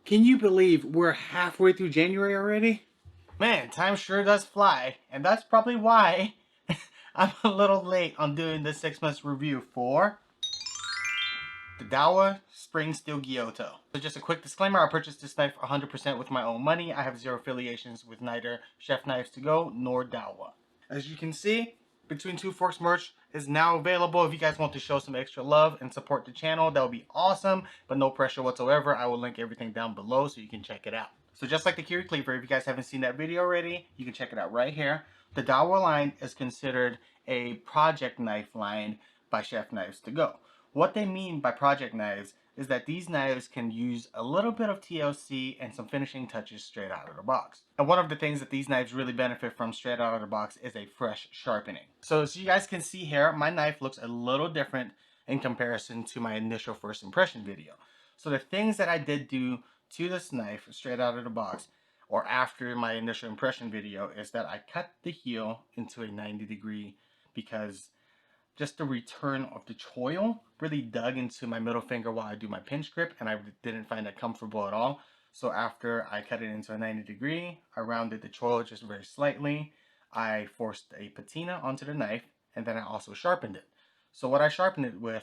Can you believe we're halfway through January already? Man, time sure does fly, and that's probably why I'm a little late on doing the 6 months review for the DaoVua Spring Steel Gyuto. So just a quick disclaimer, I purchased this knife 100% with my own money. I have zero affiliations with neither Chef Knives To Go nor DaoVua. As you can see, Between Two Forks merch is now available. If you guys want to show some extra love and support the channel, that would be awesome, but no pressure whatsoever. I will link everything down below so you can check it out. So just like the 𝐂𝐄𝐍𝐏, if you guys haven't seen that video already, you can check it out right here. The DaoVua line is considered a project knife line by Chef Knives To Go. What they mean by project knives is that these knives can use a little bit of TLC and some finishing touches straight out of the box. And one of the things that these knives really benefit from straight out of the box is a fresh sharpening. So as you guys can see here, my knife looks a little different in comparison to my initial first impression video. So the things that I did do to this knife straight out of the box or after my initial impression video is that I cut the heel into a 90-degree because just the return of the choil really dug into my middle finger while I do my pinch grip, and I didn't find it comfortable at all. So after I cut it into a 90-degree, I rounded the choil just very slightly. I forced a patina onto the knife, and then I also sharpened it. So what I sharpened it with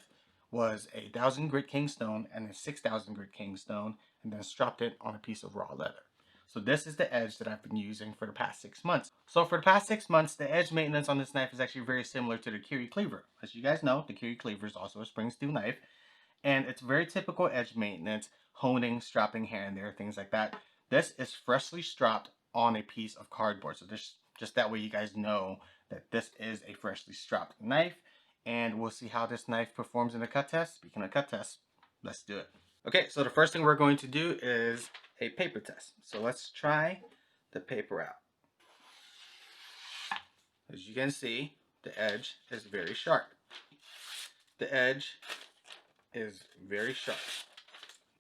was a 1000 grit king stone and a 6000 grit king stone, and then strapped it on a piece of raw leather. So this is the edge that I've been using for the past 6 months. So for the past 6 months, the edge maintenance on this knife is actually very similar to the 𝐂𝐄𝐍𝐏. As you guys know, the 𝐂𝐂𝐍𝐏 is also a spring steel knife, and it's very typical edge maintenance, honing, strapping here and there, things like that. This is freshly strapped on a piece of cardboard. So this, just that way you guys know that this is a freshly strapped knife, and we'll see how this knife performs in the cut test. Speaking of cut test, let's do it. Okay, so the first thing we're going to do is a paper test. So let's try the paper out. As you can see, the edge is very sharp. The edge is very sharp.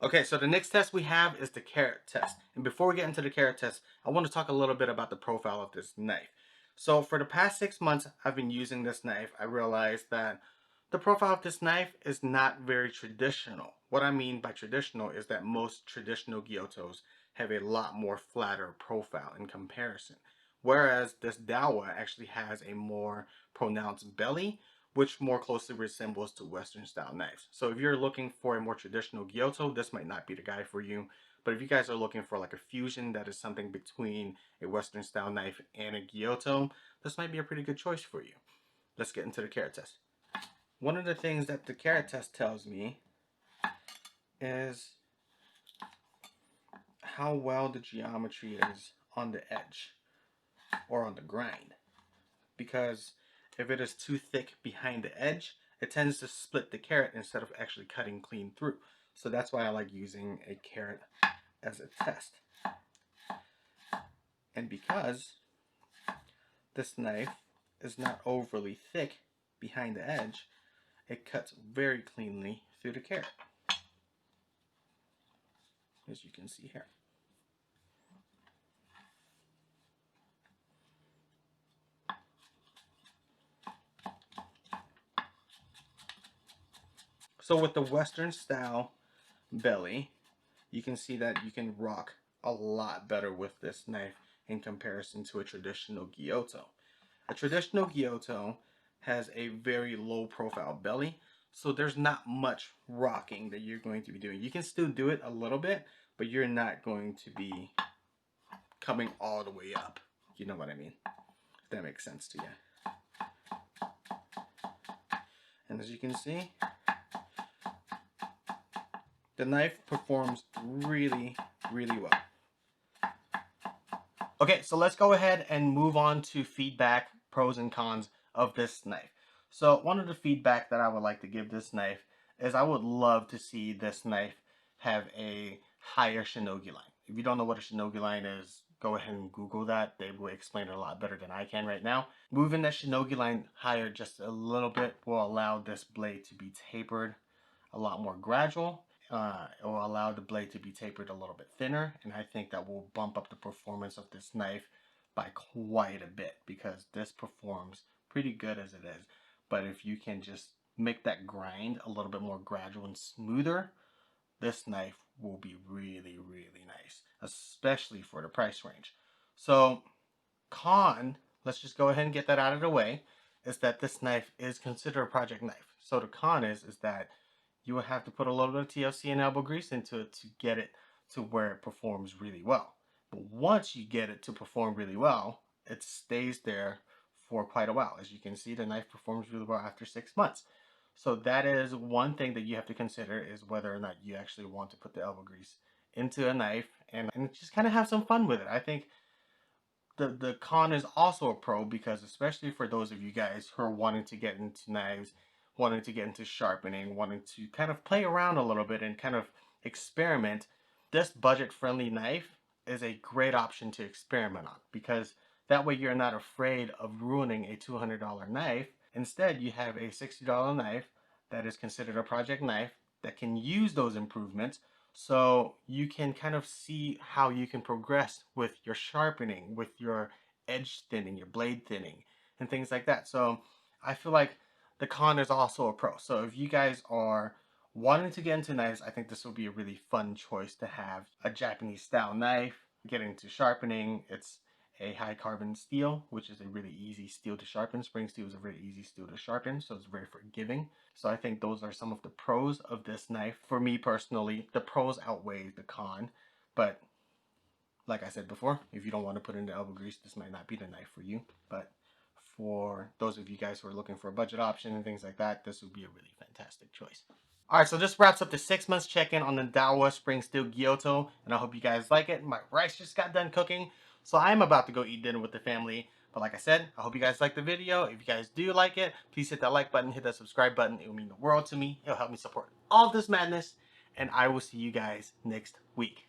Okay, so the next test we have is the carat test. And before we get into the carat test, I want to talk a little bit about the profile of this knife. So for the past 6 months I've been using this knife, I realized that the profile of this knife is not very traditional. What I mean by traditional is that most traditional Gyutos have a lot more flatter profile in comparison. Whereas this DaoVua actually has a more pronounced belly, which more closely resembles to Western style knives. So if you're looking for a more traditional Gyuto, this might not be the guy for you. But if you guys are looking for like a fusion that is something between a Western style knife and a Gyuto, this might be a pretty good choice for you. Let's get into the carat test. One of the things that the carat test tells me is how well the geometry is on the edge or on the grind. Because if it is too thick behind the edge, it tends to split the carat instead of actually cutting clean through. So that's why I like using a carat as a test. And because this knife is not overly thick behind the edge, it cuts very cleanly through the carat, as you can see here. So with the Western style belly, you can see that you can rock a lot better with this knife in comparison to a traditional Gyuto. A traditional Gyuto has a very low profile belly, so there's not much rocking that you're going to be doing. You can still do it a little bit, but you're not going to be coming all the way up. You know what I mean? If that makes sense to you. And as you can see, the knife performs really, really well. Okay, so let's go ahead and move on to feedback, pros and cons of this knife. So one of the feedback that I would like to give this knife is I would love to see this knife have a higher shinogi line. If you don't know what a shinogi line is, go ahead and Google that. They will explain it a lot better than I can right now. Moving that shinogi line higher just a little bit will allow this blade to be tapered a lot more gradual. It will allow the blade to be tapered a little bit thinner, and I think that will bump up the performance of this knife by quite a bit, because this performs pretty good as it is. But if you can just make that grind a little bit more gradual and smoother, this knife will be really, really nice, especially for the price range. So con, let's just go ahead and get that out of the way, is that this knife is considered a project knife. So the con is that you will have to put a little bit of TLC and elbow grease into it to get it to where it performs really well. But once you get it to perform really well, it stays there for quite a while. As you can see, the knife performs really well after 6 months. So that is one thing that you have to consider, is whether or not you actually want to put the elbow grease into a knife and just kind of have some fun with it. I think the con is also a pro, because especially for those of you guys who are wanting to get into knives, wanting to get into sharpening, wanting to kind of play around a little bit and kind of experiment, this budget-friendly knife is a great option to experiment on, because that way you're not afraid of ruining a $200 knife. Instead, you have a $60 knife that is considered a project knife that can use those improvements, so you can kind of see how you can progress with your sharpening, with your edge thinning, your blade thinning, and things like that. So I feel like the con is also a pro. So if you guys are wanting to get into knives, I think this will be a really fun choice to have a Japanese style knife. Get into sharpening. It's a high carbon steel, which is a really easy steel to sharpen. Spring steel is a very easy steel to sharpen, so it's very forgiving. So I think those are some of the pros of this knife. For me personally, the pros outweigh the con, but like I said before, if you don't want to put in the elbow grease, this might not be the knife for you. But for those of you guys who are looking for a budget option and things like that, this would be a really fantastic choice. Alright, so this wraps up the 6 months check-in on the DaoVua Spring Steel Gyuto, and I hope you guys like it. My rice just got done cooking, so I'm about to go eat dinner with the family. But like I said, I hope you guys like the video. If you guys do like it, please hit that like button, hit that subscribe button. It will mean the world to me. It'll help me support all of this madness, and I will see you guys next week.